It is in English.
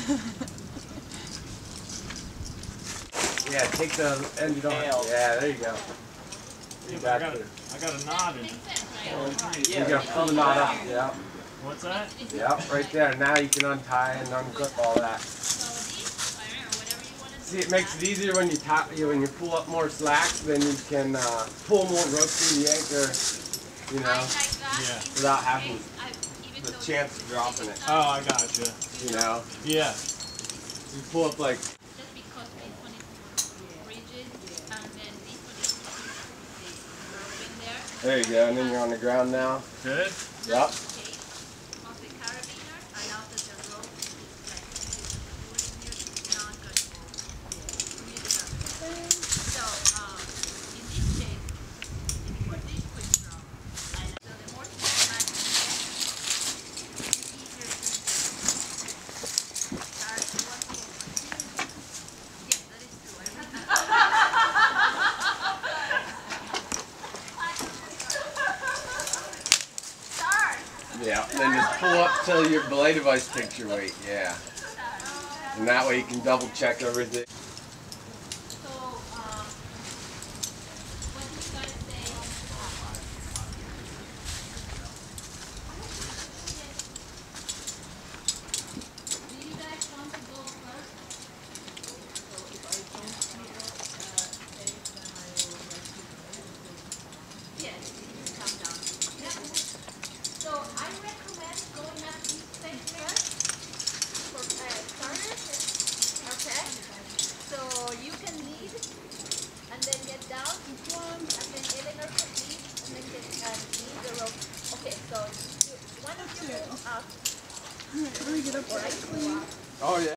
Yeah, take the end you don't. Yeah, there you go. You got I got a knot in it. You gotta pull the knot up. Yeah. What's that? Yep, right there. Now you can untie and unclip all that. See, it makes it easier when you pull up more slacks, then you can pull more rope through the anchor, you know, without having the chance of dropping it. Oh, I gotcha. You know? Yeah. You pull up like. Just because this one is rigid and then this one is in there. There you go, and then you're on the ground now. Good? Yep. Of the carabiner and after the rope is like not good. So in this case, if you put this quick draw, so the more systematic you get, the easier it is to start one more. Yes, that is true. Start! Yeah, then just pull up till your belay device takes your weight, yeah. And that way you can double check everything. So, what do you guys say? Do you guys want to go first? Yes, come down. So I recommend going up this stage first for starters. Okay. So you can lead and then get down and then Eleanor can lead and then lead the rope. Okay, so one of you go up. Let me get up. Oh yeah.